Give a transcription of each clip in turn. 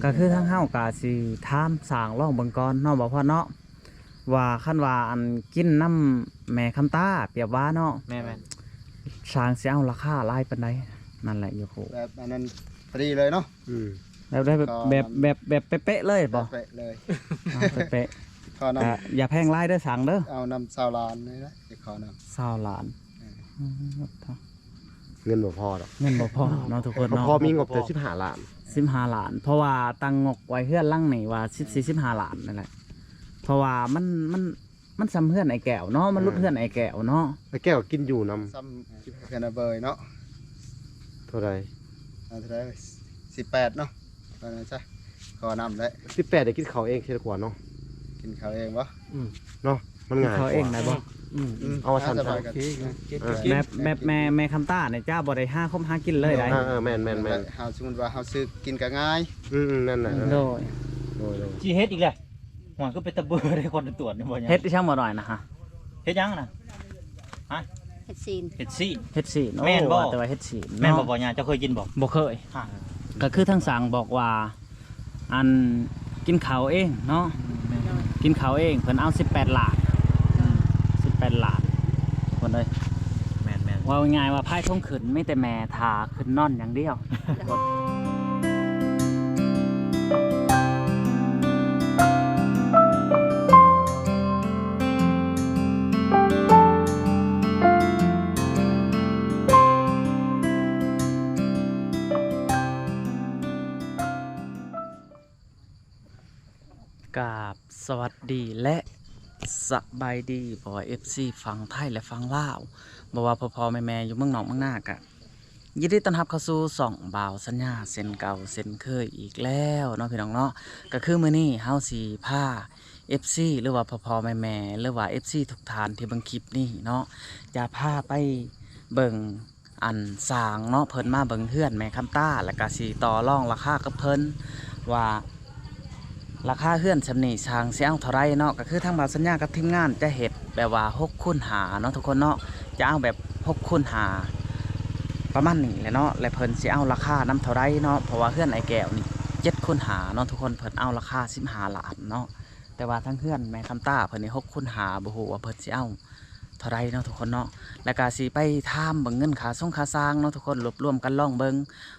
ก็คือทั้งเฮากะสิถามสร้างร่องเบิ่งก่อนเนาะบ่พ่อเนาะว่าคันว่าอันกินน้ำแม่คำตาเปรียบว่าเนาะแม่สร้างสิเอาราคาหลายปานใดนั่นแหละอยู่โค แบบอันนั้นพอดีเลยเนาะ แบบได้แบบเป๊ะๆเลยบ่ เป๊ะเลย เป๊ะ ขอนำ อย่าแพงหลายเด้อสั่งเด้อ เอานำซาวลานเลยนะจะขอน 20ล้าน เงินบ่พอหรอก เงินบ่พอเนาะทุกคน บ่ เนาะ พอมีงบแต่15 ล้าน 15ล้านเพราะว่าตั้งงกไว้เฮือนหลังนี่ว่า14-15ล้านนั่นแหละเพราะว่ามันซ้ำเฮือนไอ้แก้วเนาะมันลุดเฮือนไอ้แก้วเนาะ ไอ้แก้วกินอยู่นำ ำซ้ำเพื่อนเบยเนาะ เท่าไหร่ เอาเท่าไหร่18เนาะตอนนั้นใช่ขอนำได้ 18ได้กินข้าวเองเสียกว่าเนาะ กินข้าวเองวะ เนาะมันง่าย เขาเองได้บ่ เอาว่าสั่น สบาย ๆ กัน แบบแม่คำต้าเนี่ยเจ้าบ่ได้5คมหากินเลยได้ แม่น เฮาสมมุติว่าเฮาซื้อกินก็ง่าย นั่นน่ะ โดย จีเฮ็ดอีกแล้วหัวก็เป็นตะเบือได้คนตรวจนี่บ่ยัง เฮ็ดที่ช่างบ่หน่อยนะฮะ เฮ็ดยังน่ะ เฮ็ดซีน เฮ็ดซี่ เฮ็ดสีน แม่นบ่ แต่ว่าเฮ็ดสีน แม่นบ่ เนาะ บ่ยาเจ้าเคยกินบ่ บ่เคย อ่า ก็คือทั้งสั่งบอกว่าอันกินข้าวเองเนาะกินข้าวเองเพิ่นเอา18ล้าน18ล้านคนเลย แม่น ว่าง่ายๆว่าพายท้องขึ้นไม่แต่แม่ทาขึ้นนอนอย่างเดียว กราบสวัสดีและสบายดีบ่ว่า FC ฝั่งไทยและฝั่งลาวบ่ว่าพ่อๆแม่ๆอยู่เมืองนอกเมืองนากะยินดีต้อนรับเข้าสู่ช่องบ่าวสัญญาเส้นเก่าเส้นเคยอีกแล้วเนาะพี่น้องเนาะก็คือมื้อนี้เฮาสิพา FC หรือว่าพ่อๆแม่ๆหรือว่า FC ทุกท่านที่เบิ่งคลิปนี้เนาะจะพาไปเบิ่งอันสร้างเนาะเพิ่นมาเบิ่งเฮือนแม่คำต้าแล้วก็สิต่อรองราคากับเพิ่นว่า ราคาเฮือนสำนีสร้างเสียงเท่าไรเนาะก็คือทางบ่าวสัญญากับทีมงานจะเฮ็ดแบบว่า6คูณหาเนาะทุกคนเนาะจะเอาแบบ6คูณหาประมาณนี้แหละเนาะและเพิ่นสิเอาราคานำเท่าไรเนาะเพราะว่าเฮือนไอ้แก้วนี่7คูณหาเนาะทุกคนเพิ่นเอาราคา15ล้านเนาะแต่ว่าทั้งเฮือนแม่คำต้าเพิ่นนี่6คูณหาบ่ฮู้ว่าเพิ่นสิเอาเท่าไรเนาะทุกคนเนาะแล้วก็สิไปถามเบิ่งเงินค่าส่งค่าสร้างเนาะทุกคนรวบรวมกันลองเบิ่ง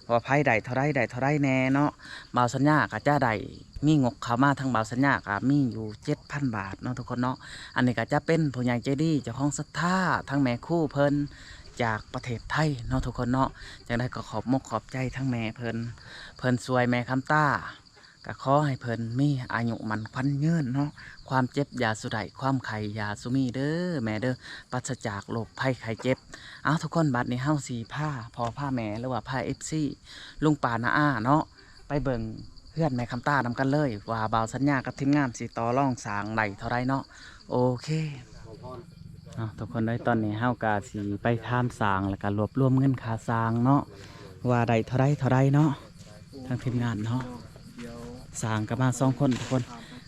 ว่าไผได้เท่าไรแน่เนาะบ่าวสัญญาก็จะได้มีงบเข้ามาทางบ่าวสัญญาก็มีอยู่ 7,000 บาทเนาะทุกคนเนาะอันนี้ก็จะเป็นผู้ใหญ่ใจดีเจ้าของศรัทธาทั้งแม่ครู่เพิ่นจากประเทศไทยเนาะทุกคนเนาะจังได๋ก็ขอบมกขอบใจทั้งแม่เพิ่นช่วยแม่คำต้าก็ขอให้เพิ่นมีอายุมันขวัญยืนเนาะความเจ็บอย่าสุดใดความไข้อย่าสุมีเด้อแม่เด้อปราศจากโรคภัยไข้เจ็บเอาทุกคนบัดนี้เฮาสิพาพ่อพาแม่หรือว่าพา FC ลุงป้าน้าอาเนาะไปเบิ่งเพื่อนแม่คำต้านำกันเลยว่าบ่าวสัญญากับทีมงานสิต่อรองสร้างได้เท่าไรเนาะโอเคทุกคนได้ตอนนี้เฮากะสิไปทามสร้างแล้วก็รวบรวมเงินค่าสร้างเนาะว่าได้เท่าไรเนาะทางทีมงานเนาะสร้างกันมา2คนทุกคน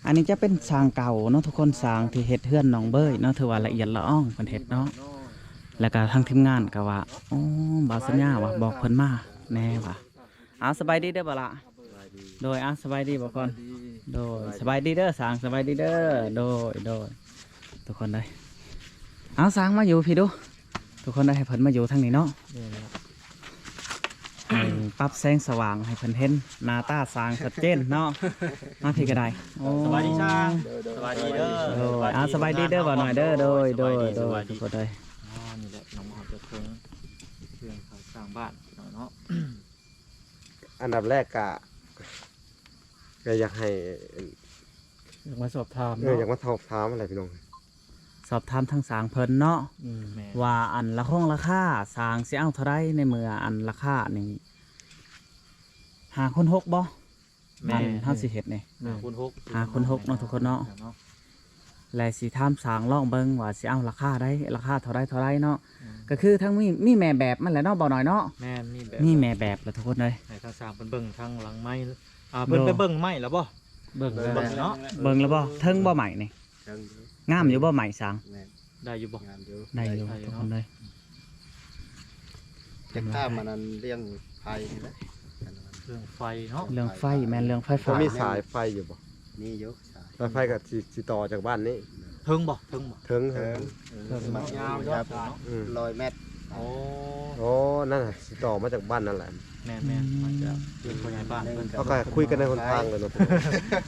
อันนี้จะเป็นสร้างเก่าเนาะทุกคนสร้างที่เฮ็ดเฮือนน้องเบ้ยเนาะถือว่าละเอียดละอ่องเพิ่นเฮ็ดเนาะแล้วก็ทางทีมงานก็ว่าโอ้บ่าวสัญญาว่าบอกเพิ่นมาแน่ว่าเอาสบายดีเด้อบ่ล่ะโดยสบายดีบ่ก่อนโดยสบายดีเด้อสร้างสบายดีเด้อโดยทุกคนได้เอาสร้างมาอยู่พี่ดูทุกคนได้ให้เพิ่นมาอยู่ทางนี้เนาะให้ปรับแสงสว่างให้เพิ่นเห็นหน้าตาสร้างชัดเจนเนาะมาพี่ก็ได้โอ้ สบายดีช่างสบายดีเด้อ โดยสบายดีเด้อบ่หน่อยเด้อโดยทุกคนได้ นี่แหละน้องมาจะเครื่องเขาสร้างบ้านเนาะ อันดับแรกก็อยากให้ อยากมาสอบถาม อยากมาสอบถามอะไรพี่น้อง สอบถามทางสร้างเพิ่นเนาะ แม่ ว่าอันละห้องราคาสร้างสิเอาเท่าไรในเมื่ออันราคานี่5 คน 6บ่อันเฮาสิเฮ็ดนี่ คูณ6 5 คน 6เนาะทุกคนเนาะและสิถามสร้างลองเบิ่งว่าสิเอาราคาได้ราคาเท่าไรเนาะก็คือทั้งมีแม่แบบมันแหละเนาะบ่หน่อยเนาะ แม่มีแบบ มีแม่แบบแล้วทุกคนเลย ให้ทางสร้างเพิ่นเบิ่งทางหลังไม้เพิ่นไปเบิ่งไม้แล้วบ่ เบิ่ง เบิ่งเนาะ เบิ่งแล้วบ่เทิงบ่ใหม่นี่งามอยู่บ่ใหม่สร้าง ได้อยู่บ่ งานเดียว ได้อยู่ทุกคนเลย จะข้ามมันนั้นเลี้ยงไผ่นี่แหละ เรื่องไฟเนาะ เรื่องไฟแม่นเรื่องไฟ ก็ ฟ้า มีสายไฟอยู่บ่ นี่ยกสาย สายไฟก็สิต่อจากบ้านนี้ เทิงบ่เทิงบ่ ถึง เถิง มันยาวยอดเนาะ อืม 100 เมตร โอ้ โอ้นั่นน่ะสิต่อมาจากบ้านนั่นแหละ แม่นแม่นมันจะเป็นคนใหญ่บ้านเพิ่น เขาก็คุยกันในหนทางเลยเนาะ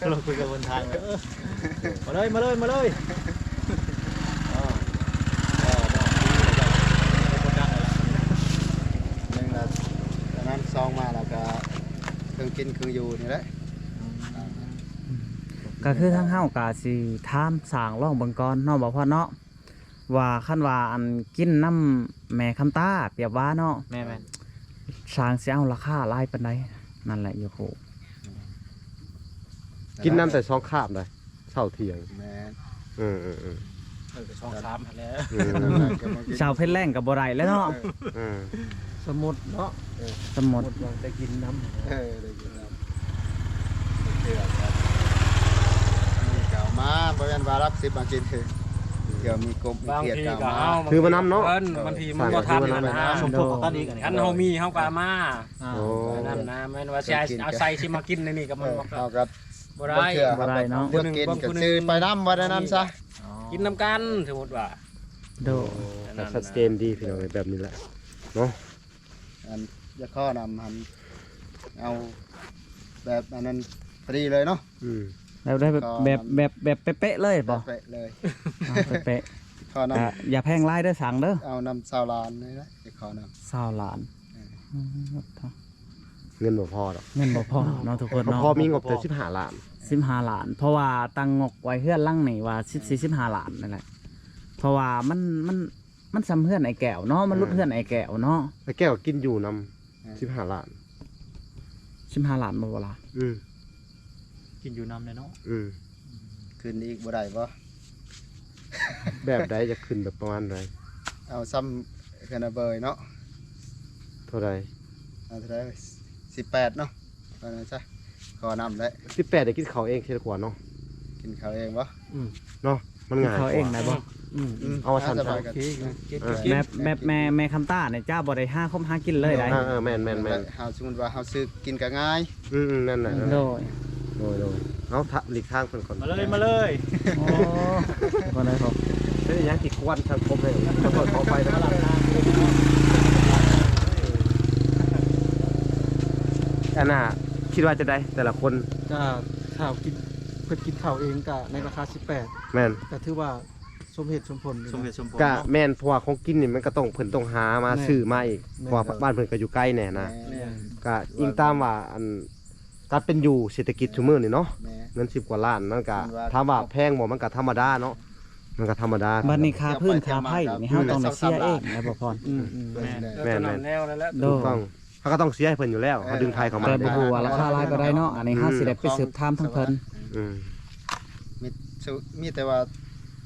เราคุยกันบนทางเลยมาเลยมาเลยมาเลยคนดังเลย หนึ่งละอันนั้นซองมาแล้วก็เครื่องกินเครื่องอยู่นี่แหละ ก็คือทั้งเฮาก็สิถามสร้างร่องเบิ่งก่อนเนาะบ่พ่อเนาะว่าคันว่าอันกินน้ำแม่คำตาเปรียบว่าเนาะ แม่แม่ สร้างสิเอาราคาหลายปานใดนั่นแหละอยู่โห กินน้ำแต่2คาบเลยเช้าเที่ยง แม่ อืม ช่องสามแล้ว ชาวเพชรแรงก็บ่ได้แล้วเนาะ สมุดเนาะ สมมุติ ว่าจะกินน้ำ ได้กินแล้วเดี๋ยวครับนี่เก่ามาบ่แม่นว่ารับ10มากินเดี๋ยวมีกบมี บาง เขียด ที เก่า ก็ มา เอา คือมานำเนาะ บางทีมันก็ทันนะนะ ชมพวกของท่านอีกอันนี้ คันเฮามีเฮาก็เอามา โอ้ นั่นนะแม่นว่าสิเอาใส่สิมากินในนี่ก็มันบ่ เอาครับ บ่ได้ บ่ได้เนาะ เลือกกินก็ซื้อไปน้ำไว้ในนั้นซะ กินน้ำกันสมมุติว่า โด แต่ชัดเจนดีพี่น้องแบบนี้แหละเนาะ อันจะข้อนำหันเอาแบบอันนั้นพอดีเลยเนาะ อืม แล้วได้แบบเป๊ะๆเลยบ่ เป๊ะเลย เอาเป๊ะ ข้อ ๆ นำ ก็อย่าแพงหลายเด้อสั่งเด้อ เอานำซาวลานเลยนะจะข้อน 20ล้าน เงินบ่พอดอก เงินบ่พอเนาะทุกคน บ่ เนาะ พอมีงบแต่15ล้าน 15ล้าน เพราะว่าตั้งงกไว้เฮือนหลังนี่ว่า14-15ล้านนั่นแหละเพราะว่ามันซ้ำเฮือนไอ้แก้วเนาะมันลุดเฮือนไอ้แก้วเนาะ ไอ้แก้วกินอยู่นำ15ล้าน 15ล้านบ่ล่ะ อืม กินอยู่น้ำเลยเนาะ อืม ำคืนนี้อีกบ่ได้บ่ แบบใดจะขึ้นแบบประมาณใด เอาซ้ำกันเบยเนาะ เท่าใด เอาเท่าไหร่18เนาะเอานะจ๊ะขอนำได้ 18ได้กินข้าวเองเสียกว่าเนาะ กินข้าวเองบ่ เนาะมันง่าย เขาเองได้บ่ เอาว่าฉัน สบายกัน แบบแม่คำต้าเนี่ยเจ้าบ่ได้5คมหากินเลยได้ แม่น เฮาสมมุติว่าเฮาซื้อกินก็ง่าย นั่นน่ะ โดย โดยเอาหลีกทางเพิ่นก่อน มาเลยมาเลย โอ้บ่ได้ครับ เฮ้ยยังติดควันทางคมเลยขอไปนะอันน่ะคิดว่าจะได้แต่ละคน ก็ข้าวกินเพิ่นกินข้าวเองก็ในราคา แม่น 18ก็ถือว่าสมเหตุสมผลอยู่ สมเห นะ ตุสมผล ก็แม่นเพราะว่าของกินนี่มันก็ต้องเพิ่นต้องหามาซื้อมาอีกเพราะว่าบ้านเพิ่นก็อยู่ใกล้แน่นะ แม่ ก็อิงตามว่าอันการเป็นอยู่เศรษฐกิจชุมื้อนี่เนาะ แม่ เงิน10 กว่าล้านมันก็ มันว่า ถามว่าแพงบ่มันก็ธรรมดาเนาะมันก็ธรรมดา บัดนี้ค่าพื้นค่าไผนี่เฮาต้องได้เสียเองนะบ่พร แม่ แม่น แนวแล้ว โด ถูก ย ต้องเขาก็ต้องเสียให้เพิ่นอยู่แล้วเขาดึงไทยเข้ามา แต่บ่ฮู้ว่าราคาหลายบ่ได้เนาะอันนี้เฮาสิได้ไปสืบถามทั้งเพิ่น อืม มีแต่ว่า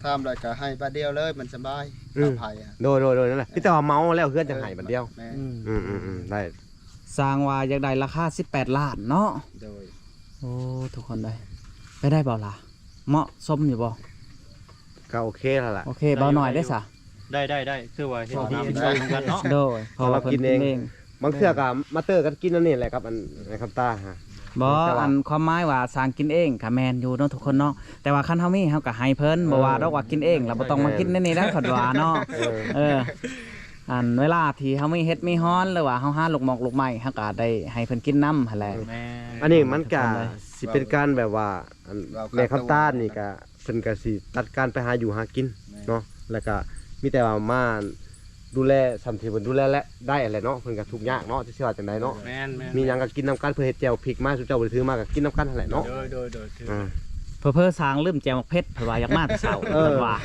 ทำแล้วก็ให้บาทเดียวเลยมันสบายเอาไผอ่ะ โดยนั่นแหละพี่แต่ว่าเมาแล้วเฮือนจังไห้บัดเดียว แม่ ได้ สร้างว่าอยากได้ราคา18ล้านเนาะ โดย โอ้ทุกคนได้ไปได้บ่ล่ะเหมาะสมอยู่บ่ ก็โอเคแล้วล่ะ โอเคเบาหน่อยได้ซะ ได้คือว่าเห็นดีเห็นใจเหมือนกันเนาะ โดยเพราะว่าเพิ่นกินเอง บางเทื่อก็มาเตอร์กันกินนั่นนี่แหละครับอันในคำตาฮะ บ่อันความหมายว่าสร้างกินเองก็แม่นอยู่เนาะทุกคนเนาะแต่ว่าคันเฮามีเฮาก็ให้เพิ่นบ่ว่าดอกว่ากินเองแล้วบ่ต้องมากินในนี่นะขัดว่าเนาะอันเวลาที่เฮามีเฮ็ดมีฮ้อนหรือว่าเฮาหาลูกหมอกลูกไม้เฮาก็ได้ให้เพิ่นกินน้ำหั่นแหละ แม่ อันนี้มันก็สิเป็นการแบบว่าอันในคำตานี่ก็เพิ่นก็สิตัดการไปหาอยู่หากินเนาะแล้วก็มีแต่ว่ามาดูแลสัมที่เพิ่นดูแลและได้อะไรเนาะเพิ่นก็ทุกข์ยากเนาะจะสิว่าจังไดเนาะ แม่น มีหยังก็กินน้ำกันเพื่อเฮ็ดแจ่วพริกมาสุเจ้าบ่ได้ถือมาก็กินน้ำกันนั่นแหละเนาะ โดยคือ อ่า เพิ่นสร้างลืมแจวหมกเพชรเพิ่นว่าอยากมาแต่เช้า เออ เพิ่นว่า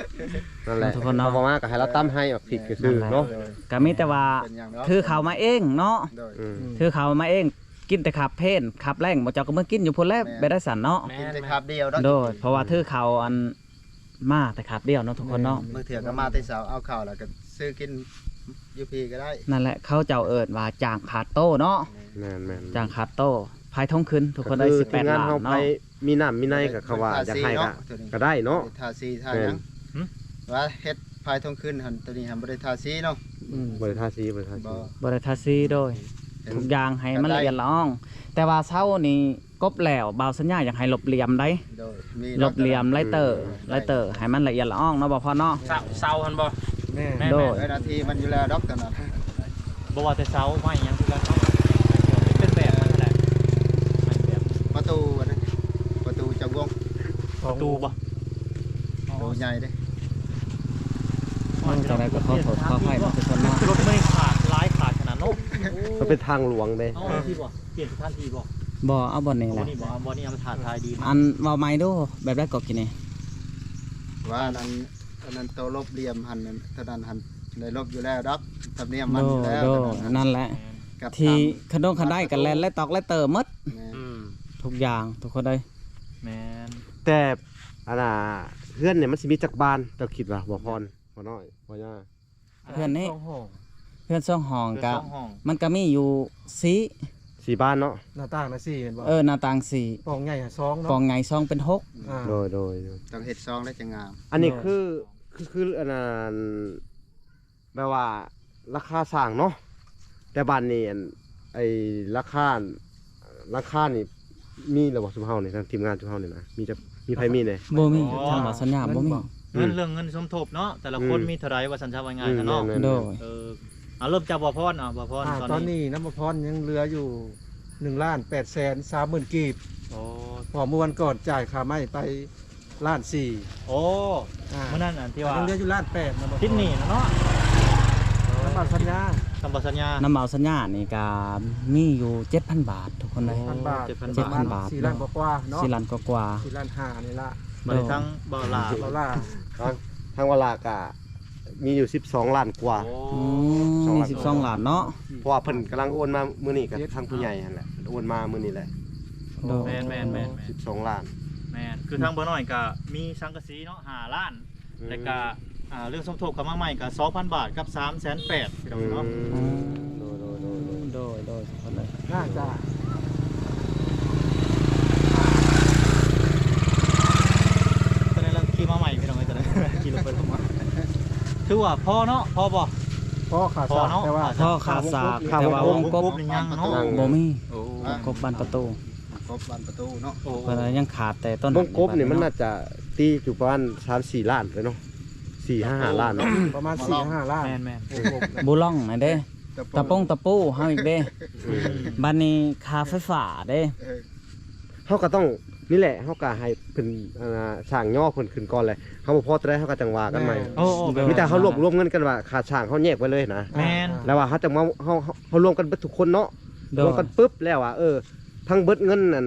นั่นแหละ ทุกคนเนาะ พอมาก็ให้เราตำให้แบบพริกซื่อๆเนาะ ก็มีแต่ว่า เป็นอย่างเนาะ ถือเขามาเองเนาะ โดย อืม ถือเขามาเองกินแต่ขับเพนขับแรงบ่เจ้าก็มากินอยู่พุ่นแล้วไปได้สันเนาะ กินแต่ครับเดียวเนาะ โดยเพราะว่าถือเขาอันมาแต่ขับเดียวเนาะทุกคนเนาะ มื้อเถื่อก็มาแต่เช้าเอาข้าวแล้วก็ซื้อกินอยู่พี่ก็ได้ นั่นแหละเขาเจ้าเอิ้นว่าจางขาดโตเนาะ แม่นๆ จางขาดโตภายทองขึ้นทุกคนได้ ก็คือทีมงาน 18ล้าน เฮาไป เนาะ มีน้ำมีในกับเขาว่าอยากให้ก็ได้เนาะ ทาสีทาหยังว่าเฮ็ดภายทองขึ้นหั่นตัวนี้หั่นบ่ได้ทาสีเนาะ อืม บริทาสี บ่ บริทาซีโดย ทุกอย่างให้มันละเอียดละอองแต่ว่าเช้านี่กบแล้วบ่าวสัญญาอยากให้ลบเหลี่ยมได้ โดยมี ลบเหลี่ยมไลเตอร์ให้มันละเอียดละอองเนาะบ่พอเนาะ เสาหันบ่ แม่ แม่ โดย นาทีมันอยู่แล้วดอกตอนนั้น บ่ว่าแต่เสาไม้หยังคือกันเนาะเป็นแบบมันแหละมันแบบ ประตูอันนั้นประตูจะวง ประตูบ่ ประตูใหญ่เด้ จังไดก็ขอโทษขออภัยเนาะทุกคนเนาะ รถไม่ขาดร้ายขาดขนาดนั้น มันเป็นทางหลวงเด้ เอาที่บ่เปลี่ยนสถานที่บ่ บ่เอาบ่นี่แห บ่ ละ นี่บ่เอาบ่นี่เอามาถ่ายทายดี อันเว้าใหม่ดูแบบแรกก็กินนี่ ว่าอันนั้นโตลบเหลี่ยมหันนั้นเท่านั้นหันได้ลบอยู่แล้วดอกทำเนียมมัน โด อยู่แล้ว โด เท่านั้น นั่นแหละ กับ ที่ขนมขันได้กันแลนและตอกและเตอร์หมด แม่ ทุกอย่างทุกคนเลย แม่น แต่อันน่ะเพื่อนเนี่ยมันสิมีจักบานเจ้าคิดว่าบ่พรบ่น้อยบ่ย่า เพื่อนนี่ สองห้อง เพื่อนซ่องห้อง เพื่อน กั ส บ องห้อง มันก็มีอยู่สี 4บ้านเนาะ หน้าต่างนะสี่เห็นบ่ หน้าต่างสี่ ปองใหญ่สองเนาะ กองไงซ่องเป็นหก อ่า โดย ต้องเฮ็ดซองแล้วจะงาม อันนี้คืออันนั้นแปลว่าราคาสร้างเนาะแต่บ้านนี้อันไอ้ราคานี่มีระบบสุเฮานี่ทางทีมงานสุเฮานี่นะมีไผมีเนี่ย บ่มีทางบ่สัญญาบ่มี เงินเรื่องเงินสมทบเนาะแต่ละคนมีเท่าไรว่าสัญชาติว่าง่ายกันเนาะ แม่น โดย เอาเริ่มจากบ่อพรบ่อพร ตอนนี้น้ำมพรยังเหลืออยู่1,830,000กีบ โอ้ พอเมื่อวันก่อนจ่ายค่าไม้ไป1,400,000 โอ้ อ่า เมื่อนั้นอันที่ว่า ยังเหลืออยู่1,800,000นะบ่ ทิศนี่นะเนาะ น้ำบัตรสัญญา คำสัญญา น้ำเมาสัญญานี่ก็มีอยู่ 7,000 บาททุกคนเลย 7,000 บาท 7,000 ประมาณ บาท 4 ล้านกว่าๆเนาะ 4ล้านกว่า 4 ล้าน5นี่ละ บริทั้งบ่อลา ดอลลาร์ ทางเวลากะมีอยู่12ล้านกว่า ๆมี12ล้านเนาะ เพราะว่าเพิ่นกำลังโอนมามื้อนี้กับทางผู้ใหญ่นั่นแหละโอนมามื้อนี้แหละ โดย แม่น 12ล้าน แม่นคือทางบ่อน้อยก็มีสังกะสีเนาะ5ล้านแล้วก็เรื่องสมทบเข้ามาใหม่ก็ 2,000 บาทกับ 3,800,000พี่น้องเนาะ โดยทุกคนเลย น่าจะ ตอนนี้เราขี่มาใหม่พี่น้องเอ้ยตอนนี้ขี่รถไปลงมาถือว่าพอเนาะพอบ่ พ่อขาด พอ สาก เนาะ แต่ว่า พ่อขาสากแต่ว่าวงกบ นี่ยังเนาะ บ่มี โอ้ กบบานประตู ครบบ้านประตูเนาะ โอ้ เพิ่นยังขาดแต่ต้น วงกบนี่มันน่าจะตีอยู่ประมาณ3-4ล้านเลยเนาะ4-5ล้านเนาะ ประมาณ 4-5 ล้าน แม่น บุล่องนั่นเด้ตะปงตะปูเฮาอีกเด้บัดนี้ค่าไฟฟ้าเด้ เฮาก็ต้องนี่แหละเฮาก็ให้เพิ่นสร้างย่อเพิ่นขึ้นก่อนเลยเฮาบ่พอจะได้เฮาก็จังว่ากันใหม่ โอ้แบบ มีแต่เฮารวมเงินกันว่าค่าสร้างเฮาแยกไว้เลยนะ แม่น แล้วว่าเฮาจะมาเฮารวมกันเบิดทุกคนเนาะ โด รวย มกันปุ๊บแล้วว่าทั้งเบิดเงินนั่น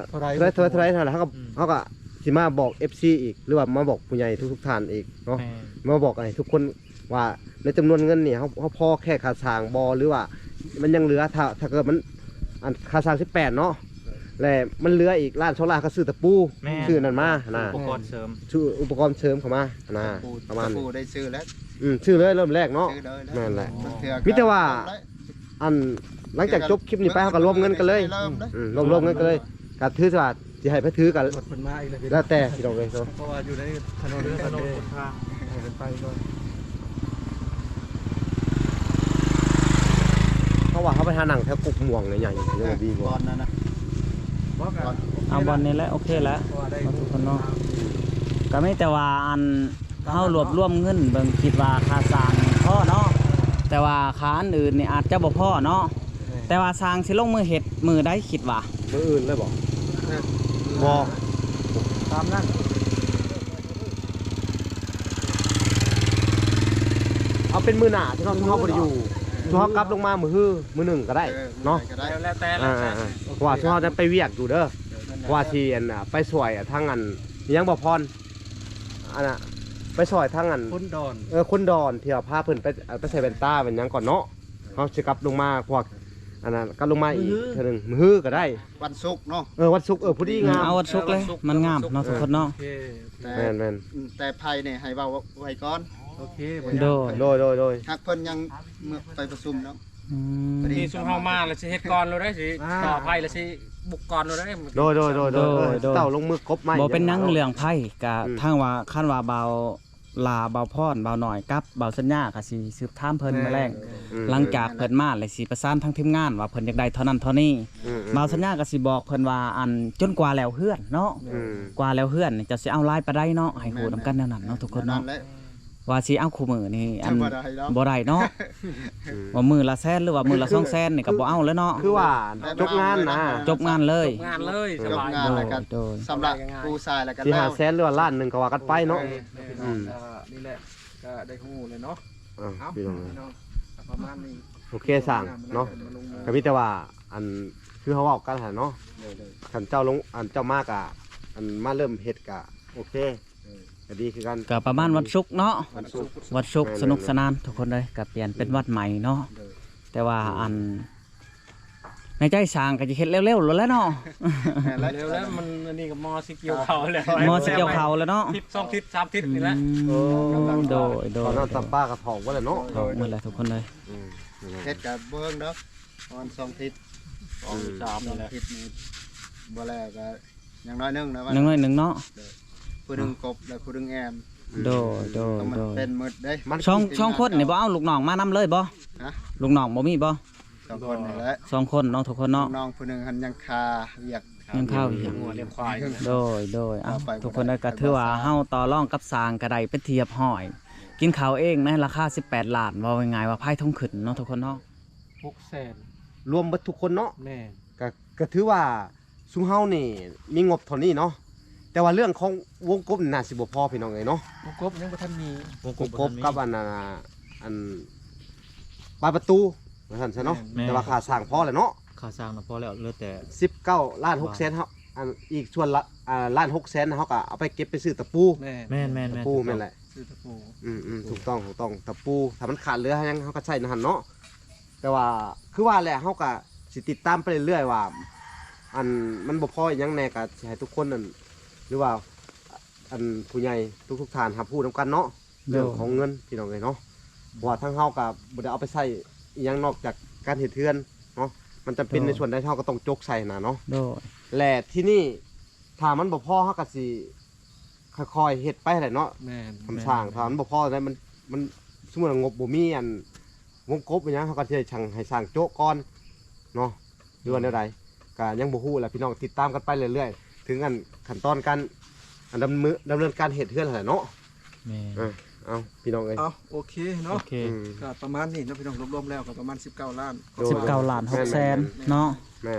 เท่าไหร่ เท่าไหร่เท่าไหร่เฮาก็สิมาบอก FC อีกหรือว่ามาบอกผู้ใหญ่ทุกท่านอีกเนาะ แม่น มาบอกให้ทุกคนว่าในจำนวนเงินนี่เขาพอแค่ค่าสร้างบอหรือว่ามันยังเหลือถ้าเกิดมันอันค่าสร้าง18เนาะแล้วมันเหลืออีกล้าน2ล้านก็ซื้อตะปู แม่ ซื้อนั่นมานะ อุปกรณ์เสริม ซื้ออุปกรณ์เสริมเข้ามานะ ปู ประมาณ ปู นี้ ได้ซื้อแล้ว ซื้อเลยเริ่มแรกเนาะ ซื้อเลย นั่นแหละ มันเถื่อ มิแต่ว่า อันหลังจากจบคลิปนี้ไปเขาก็รวมเงินกันเลย เริ่มเลย รวมเงินกันเลยก็ถือว่าสิให้ไปถือกัน รถเพิ่นมาอีกแล้วพี่ แล้วแต่พี่น้องเลยเนาะ เพราะว่าอยู่ในถนนเรือ ถ สัน น เด น ย์ ทาง ให้เพิ่นไปก่อน เพราะว่าเขาไปหาหนังแถวกุกม่วงใหญ่ๆยังดีก บอ ว่า ลนั่นนะ บ่ก็ เอาบอลนี่แหละโอเคแล้ว เพราะว่าได้ เอาทุกคนเนาะก็ไม่แต่ว่าอันเฮารวบรวมเงินเบิ่งคิดว่าค่าสร้างพอเนาะแต่ว่าค่าอันอื่นนี่อาจจะบ่พอเนาะแต่ว่าสร้างสิลงมือเฮ็ดมือได้คิดว่า มื้ออื่นเลยบอกบอก ตามนั้น เอาเป็นมือหนาที่เขาบ่ได้อยู่ที่เขากลับลงมามือหนึ่งก็ได้เนาะ ก็ได้ แล้วแต่ เพราะว่าที่เขาจะไปเวียกอยู่เด้อเพราะว่าที่อันไปสวยทางอันยังบ่พรอันน่ะไปสวยทางอัน คนดอน คนดอนที่ว่าพาเพิ่นไปใส่แว่นตาเป็นหยังก่อนเนาะเขาสิกลับลงมาพวกอันนั้นกลับลงมาอีกเทื่อนึงมื้อก็ได้ วันศุกร์เนาะ วันศุกร์ผู้ดีงาม เอาวัดสุกเลยมันงามเนาะทุกคนเนาะ โอเค แต่ แม่น แต่ภัยเนี่ยให้เว้าไว้ก่อน โอเคบ่ โด ยาก ย โดย หากเพิ่นยังเมื่อไปประชุมเนาะ อืม นี่ซุมเฮามาแล้วสิเฮ็ดก่อนเลยได้สิต่อไผแล้วสิบุกก่อนเลยได้ โดยเต้าลงมือกบไม้ บ่เป็นหนังเรื่องไพ่กะทางว่าคันว่าเบา ลาเบาพรเบาหน่อยกับเบาสัญญาก็สิสืบถามเพิ่นมาแรง อืม หลังจากเพิ่นมาเลยสิประสานทั้งทีมงานว่าเพิ่นอยากได้เท่านั้นเท่านี้ เบาสัญญาก็สิบอกเพิ่นว่าอันจนกว่าแล้วเฮือนเนาะ อืม กว่าแล้วเฮือนนี่จะสิเอาลายไปได้เนาะให้ฮู้นํกันแนวนั้นเนาะทุกคนเนาะ แหละ ว่าสิเอาคู่มือนี่อัน บ่ได้เนาะ บ่ได้เนาะว่ามือละแสนหรือว่ามือละ2แสนนี่ก็บ่เอาแล้วเนาะ คือว่าจบงานนะ จบงานเลย งานเลยส จบบ าย งานแล้วก็ โดย สำหรับปูทรายแล้วก็ สิ แล้ว 5แสนหรือว่าล้านหนึงก็ว่ากันไปเนาะ อืม นี่แหละก็ได้ฮู้เลยเนาะ อ้าว เอา พี่น้อง พี่น้องประมาณนี้ โอเคสั่งเนาะก็มีแต่ว่าอันคือเขาเว้ากันหั่นเนาะคันเจ้าลงอันเจ้ามากอ่ะอันมาเริ่มเฮ็ดก็โอเคก็ดีคือกัน ก็ประมาณวันศุกร์เนาะ วันศุกร์ วันศุกร์สนุกสนานทุกคนเลยก็เปลี่ยนเป็นวัดใหม่เนาะแต่ว่าอันในใจสร้างก็จะเฮ็ดเร็วๆแล้วเนาะ แม่นแล้ว เร็วแล้วมันอันนี้ก็มอสิเกี่ยวเขาแล้ว มอสิเกี่ยวเขาแล้วเนาะ ทิศ2ทิศ3ทิศนี่แหละ โดย ตอนนั้นตำป้ากระถองว่าแหละเนาะ เอาหมดเลยทุกคนเลย อืม เฮ็ดกับเบิ่งเด้อวัน2ทิศ 3นี่แหละ ทิศนี้บ่แล้วก็อย่างน้อยหนึงนะว่า หนึ่งหน่อยหนึ่งเนาะ ผู้หนึงกบแล้วผู้หนึงแอม โดย ต้องมัน โดย เป็นหมดเด้ มัน ช่องคนนี่บ่เอาลูกน้องมานํเลยบ่ ฮะ ลูกน้องบ่มีบ่ สองคนนี่แหละ สองคนเนาะทุกคนเนาะ น้องผู้หนึงหันยังคาเวียก ยังเข้าอีก หัวเลี้ยงควาย โดยเอ้า เอาไป ทุกคนเลยก็ถือว่าเฮาต่อรองกับสร้างกระไดเป็นเทียบห้อย กินข้าวเองในราคา18ล้านว่าง่ายๆว่าไพ่ทองขึ้นเนาะทุกคนเนาะ 600,000 รวมเบิดทุกคนเนาะ แม่ ก็ถือว่าซุมเฮานี่มีงบเท่านี้เนาะแต่ว่าเรื่องของวงกบนี่น่าสิบ่พอพี่น้องเอ้ยเนาะ วงกบยังบ่ทันมี วงกบกับอันน่ะอันบานประตูว่าซั่นซะเนาะแต่ว่าค่าสร้างพอแล้วเนาะ ค่าสร้างน่ะพอแล้วเหลือแต่ 19ล้าน6แสนเฮาอันอีกส่วนละล้าน6แสนเฮาก็เอาไปเก็บไปซื้อตะปู แม่ แม่น ตะปูแม่นแหละ ซื้อตะปู ถูกต้องตะปูถ้ามันขาดเหลือยังเฮาก็ใช้ในหั่นเนาะแต่ว่าคือว่าแหละเฮาก็สิติดตามไปเรื่อยๆว่า อันมันบ่พออีหยังแน่ก็สิให้ทุกคนนั่นหรือว่าอันผู้ใหญ่ทุกๆท่านรับรู้นํกันเนาะเรื่องของเงินพี่น้องเอ้ยเนาะเพราะว่าทางเฮาก็บ่ได้เอาไปใช้อีหยังนอกจากการเฮ็ดเทือนเนาะมันจำเป็นในส่วนใดเฮาก็ต้องจกใส่น่ะเนาะ โดย และที่นี่ถ้ามันบ่พอเฮาก็สิค่อยๆเฮ็ดไปแหละเนาะ แม่น คำสั่งถ้ามันบ่พอได้มันสมมุติว่างบบ่มีอันวงกบอิหยังเฮาก็สิให้ช่างให้สร้างโจ๊ะก่อนเนาะหรือว่าแนวใดก็ยังบ่ฮู้แหละพี่น้องติดตามกันไปเรื่อยๆถึงอันขั้นตอนการอันดำเนินการเฮ็ดเฮือนแหละเนาะ แม่ เอาพี่น้องเอ้ย เอาโอเค โอ เนาะ เค อืม ก็ประมาณนี้เนาะพี่น้องรวมๆแล้วก็ประมาณ19ล้าน 19ล้าน6แสนเนาะ แม่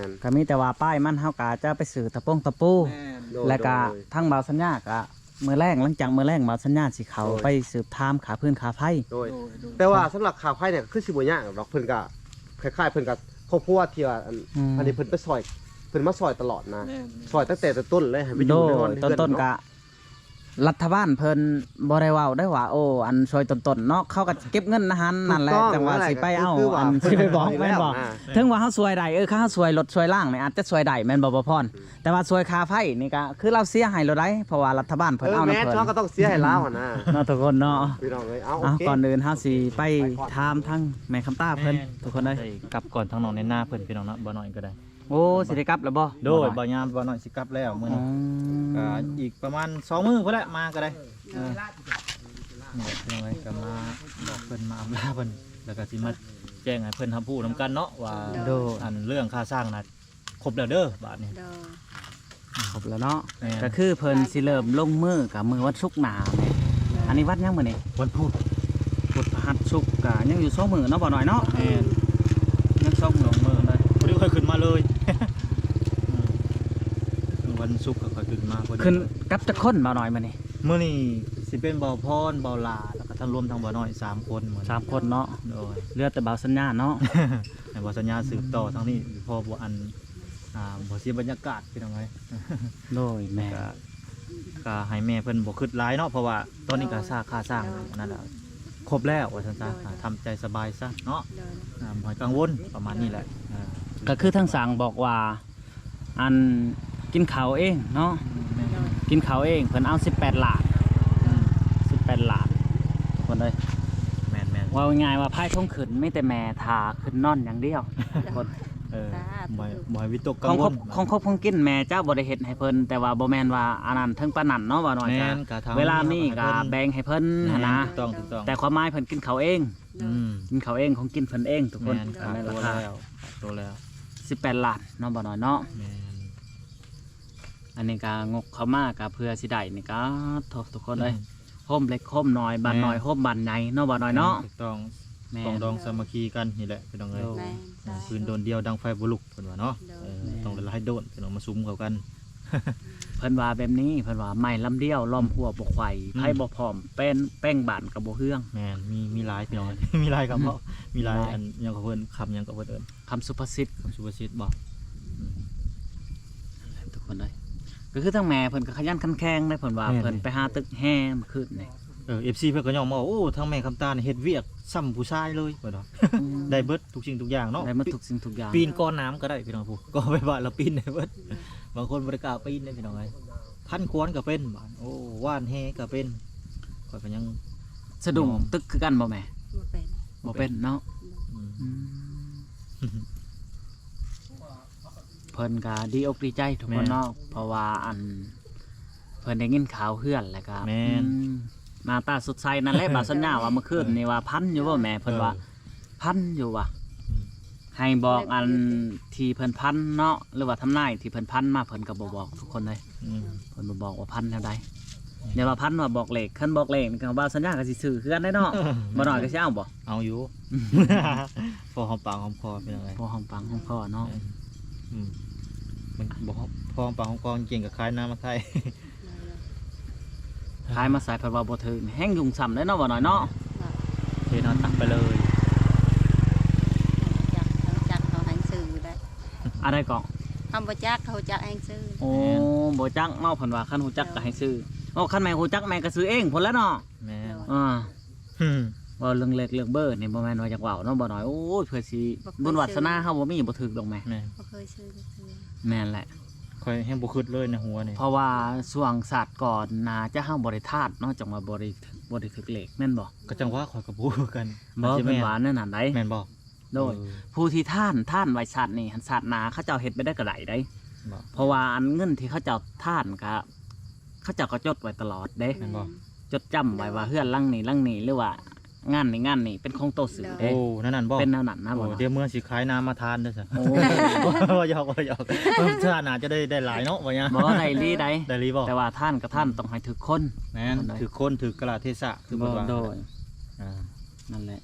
น ก็มีแต่ว่าป้ายมันเฮาก็จะไปซื้อตะปู แม่น โดย แล้วก็ โดย ทั้งเบาสัญญาก็มื้อแรกหลังจากมื้อแรกเบาสัญญาสิเขาไปสืบถามขาพื้นขาไฟ โดย โดยโดย แต่ว่าสำหรับข่าวไพ่เนี่ยคือสิบ่ยากดอกเพิ่นก็คล้ายๆเพิ่นก็ครอบครัวที่ว่าอันนี้เพิ่นไปซอยเพิ่นมาซอยตลอดนะ แม่น ซอยตั้งแต่ต้นเลยให้ไปอ โด ยู่ใน ย ห้องเฮือ ต้นๆก็รัฐบาลเพิ่นบ่ได้เว้าได้ว่าโอ้อันซอยต้นๆเนาะเขาก็เก็บเงินนะหันนั่นแหละจังว่าสิไปเอาอันสิไปบอกแม่นบ่ถึงว่าเฮาซวยได้ถ้าเฮาซวยรถซวยล่างนี่อาจจะซวยได้แม่นบ่บ่พรแต่ว่าซวยค่าไฟนี่ก็คือเราเสียให้เราได้เพราะว่ารัฐบาลเพิ่นเอา แม่ นำเพิ่น ช่องก็ต้องเสียให้ลาวอะนะ เนาะทุกคนเนาะ พี่น้องเอ้ยเอาโอ อ่ะ เค ก่อนอื่นเฮาสิไปถามทั้งแม่คำตาเพิ่นทุกคนเลย ได้กลับก่อนทางน้องในหน้าเพิ่นพี่น้องเนาะบ่น้อยก็ได้ โอ้สิได้กลับแล้วบ่ โดยบ่ยามบ่น้อยสิกลับแล้วมื้อ อ๋ นี้ อ ก็อีกประมาณ2มื้อพุ่นแหละมาก็ได้นี่พี่น้องเอ้ยก็มาบอกเพิ่นมาอำลาเพิ่นแล้วก็สิมาแจ้งให้เพิ่นรับรู้นํกันเนาะว่า โดย อันเรื่องค่าสร้างน่ะครบแล้วเด้อบาดนี้ โดย ครบแล้วเนาะ แม่น ก็คือเพิ่นสิเริ่มลงมือกับมือวันศุกร์หน้าแม่อันนี้วัดยังมื้อนี้ วันพุธ พุธพฤหัสศุกร์ก็ยังอยู่2มื้อเนาะบ่น้อยเนาะ แม่น ยัง2มื้อเลย พอดีค่อยขึ้นมาเลย วันศุกร์ก็ค่อยขึ้นมาพอดี ขึ้นกับจักคนบ่น้อยมื้อนี้ มื้อนี้สิเป็นเบาพรเบาลาแล้วก็ทั้งรวมทั้งบ่น้อย3คนมื้อนี้ 3คนเนาะ โดย เหลือแต่บ่าวสัญญาเนาะ ให้บ่สัญญาสืบต่อทั้งนี้พอบ่อันบ่เสียบรรยากาศพี่น้องเอ้ย โดยแม่ ก็ให้แม่เพิ่นบ่คิดหลายเนาะเพราะว่าตอนนี้ก็ค่าสร้างนั่นแหละครบแล้วว่าซั่นซะทำใจสบายซะเนาะ โดย บ่ให้กังวลประมาณนี้แหละ ก็คือทั้งสั่งบอกว่าอันกินข้าวเองเนาะ แม่ โดย กินข้าวเองเพิ่นเอา18ล้าน18ล้านทุกคนเอ้ย แม่น ว่าง่ายๆว่าไพ่ทองขึ้นไม่แต่แม่ทาขึ้นนอนอย่างเดียวทุกคน เอ บ่ให้วิตกกั ของ ง ว ครบ ล ของครบของกินแม่เจ้าบ่ได้เฮ็ดให้เพิ่นแต่ว่าบ่แม่นว่าอันนั้นถึงปานนั้นเนาะว่าน้อย แม่ จ้ะ นกะทำ เวลามีก็แบ่งให้เพิ่นหั่นนะ ถูกต้องถูกต้อง แต่ความหมายเพิ่นกินข้าวเอง อืม กินข้าวเองของกินเพิ่นเองทุกคน แม่นขาด ใน ตั ราว คา แล้วขาดตัวแล้ว 18ล้านเนาะบ่น้อยเนาะ แม่น อันนี้ก็งกเข้ามาก็เพื่อสิได้นี่ก็ทุกคนเอ้ยโฮมเล็กโฮมน้อยบ้านน้อยโฮมบ้านใหญ่เนาะบ่น้อยเนาะ ถูกต้อง แม่ ปองดองสามัคคีกันนี่แหละพี่น้องเอ้ย แม่น ปืนโดนเดียวดังไฟบ่ลุกเพิ่นว่าเนาะ โดน ต้องละลายโดนพี่น้องมาซุ่มเข้ากัน เพิ่นว่าแบบนี้เพิ่นว่าไม้ลำเดียวล้อมหัวบ่ไขว่ไผบ่พร้อมเป็นแป้งบ้านก็บ่เฮือง แม่นมีหลายพี่น้องเอ้ย มีหลายคำเพราะมีหลายอันหยังก็เพิ่นคำหยังก็เพิ่นเอิ้น คำสุภาษิต คำสุภาษิตบ่ ทุกคนเลยก็คือทั้งแม่เพิ่นก็ขยันขันแข็งได้เพิ่นว่าเพิ่นไปหาตึกแห่เมื่อคืนนี่ FC เพิ่นก็ยอมว่าโอ้ทางแม่คำตาลเฮ็ดเวียกซ้ำผู้ชายเลยเพิ่นว่า ได้เบิดทุกสิ่งทุกอย่างเนาะ ได้หมาทุกสิ่งทุกอย่าง ปีนก้อนน้ำก็ได้พี่น้องผู้ก็ไปบ้านเราปีนได้เบิดบางคนบ่ได้กล้าปีนได้พี่น้องเอ้ยพันควรก็เป็นบ้านโอ้ว่านแฮก็เป็นข่อยก็ยัง สะดุ้งตึกคือกันบ่แม่ บ่เป็น บ่เป็นเนาะ อืม อืมเพิ่นก็ดีอกดีใจทุกคนเนาะเพราะว่าอันเพิ่นได้ยินข่าวเฮือนแล้วก็ แม่น หน้าตาสดใสนั่นแหละบาสัญญาว่าเมื่อคืนนี่ว่าพันอยู่บ่แม่เพิ่นว่าพันอยู่ว่ะ อืม ให้บอกอันที่เพิ่นพันเนาะหรือว่าทำนายที่เพิ่นพันมาเพิ่นก็บ่บอกทุกคนเลย อืม เพิ่นบ่บอกว่าพันแนวใดเดี๋ยวว่าพันว่าบอกเลขคันบอกเลขนี่ก็บ่าสัญญาก็สิซื้อคือกันได้เนาะบ่น้อยก็สิเอาบ่ เอาอยู่ พอหอมปากหอมคอเป็นยังไง พอหอมปังหอมคอเนาะ อืมมันบอกพอหอมปากหอมคอเก่งกับคล้ายน้ำมาไทย ขายมาใส่เพิ่นว่าบ่ถึงแห้งยุงซ้ำได้เนาะบ่น้อยเนาะ เทนอนตักไปเลย จักเขาให้ซื้อได้ อะไรก็ คำบ่จักเขาจักให้ซื้อ โอ้บ่จักเนาะเพิ่นว่าคันฮู้จักก็ให้ซื้อโอ้คันแม่ฮู้จักแม่ก็ซื้อเองพุ่นแหล้วเนาะ แม่ อ่า อืม เว่าเรื่องเล็กเรื่องเบอร์นี่บ่แม่นว่าจักเว้าเนาะบ่น้อยโอ้ยเพื่อสิบุญวาสนาเฮาบ่มีบ่ถึกดอกแม่ แม่ บ่เคยซื้อจักเทื่อ แม่นแหละ คอยให้บุคืดเลยในหัวนี่ เพราะว่าช่วงศาสตร์ก่อนน่าจะเฮาบ่ได้ทาสเนาะจังว่าบ่ได้ถึกเลขแม่นบ่ ก็จังว่าคอยกับบูกัน บ่ สิ เป็นหวานนั่นน่ะได้ แม่นบ่ โดยผู้ที่ท่านไว้ศาสตร์นี่หันศาสตร์นาเขาเจ้าเฮ็ดไปได้ก็ได้ได้ บ่ เพราะว่าอันเงินที่เขาเจ้าท่านก็เขาเจ้าก็จดไว้ตลอดเด้ แม่นบ่ จดจำไว้ว่าเฮือนหลังนี้หรือว่างานนี่เป็นของโตสื่อ โอ้ เด้ นั่นบ่ เป็นแนวนั้นนะบ่ โอ้ เนาะ เดี๋ยวเมื่อสิขายน้ำมาทานเด้อจ้ะ โอ้ ว่าหยอกว่าหยอกเพิ่มชาติน่าจะได้หลายเนาะว่าหยัง บ่ได้ลีได้ ได้รีบ่ แต่ว่าท่านกับท่านต้องให้ถึกคน แม่นถือคนถือกระลาเทศะคือบ่ว่า โดย อ่า นั่นแหละ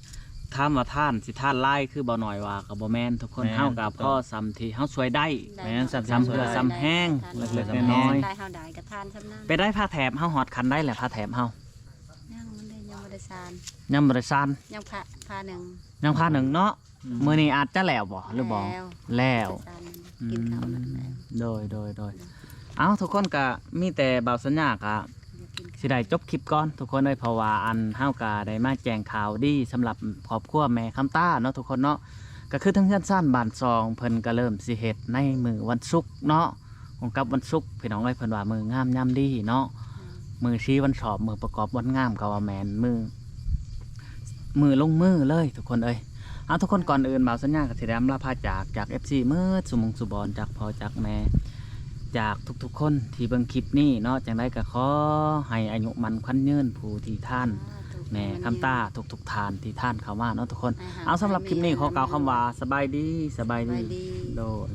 ถามว่าท่านสิท่านไล่คือบ่น้อยว่าก็บ่แม่นทุกคน แม่น เฮากับพ่อซ้ำที่เฮาช่วยได้ แม่นซ้ำ ซ้ำเพื่อซ้ำแห้งเล็กๆน้อย ได้เฮาได้ก็ทานซำนั้น ไปได้ผ้าแถบเฮาหอดคันได้แหละผ้าแถบเฮา ยังมันได้ยังบ่ได้ซาน ยังบ่ได้ซาน ยังพาหนึ่ง ยังผ้าหนึ่งเนาะมื้อนี้อาจจะแล้วบ่หรือบ่ แล้ว แล้ว ซานกินข้าวนั่นแหละ โดยเอ้าทุกคนก็มีแต่เบาสัญญาก็ สิได้จบคลิปก่อนทุกคนเลยเพราะว่าอันเฮาก็ได้มาแจ้งข่าวดีสำหรับครอบครัวแม่คำต้าเนาะทุกคนเนาะก็คือทั้งเฮือนซ่านบ้านซองเพิ่นก็เริ่มสิเฮ็ดในมื้อวันศุกร์เนาะของกับวันศุกร์พี่น้องเอ้ยเพิ่นว่ามื้องามยามดีเนาะมื้อชี้วันสอบมื้อประกอบวันงามก็ว่าแม่นมื้อลงมือเลยทุกคนเอ้ยเอาทุกคนก่อนอื่นบ่าวสัญญาก็สิได้อำลาพาจาก FC มื้อสุมงสุบอนจากพ่อจากแม่จากทุกๆคนที่เบิ่งคลิปนี้เนาะจังไดก็ขอให้อายุมันขวัญยืนผู้ที่ท่าน แม่คำตาทุกทานที่ท่านเข้ามาเนาะทุกคน เอาสำหรับคลิปนี้ขอกล่าวคำว่าสบายดี ไปดี โดย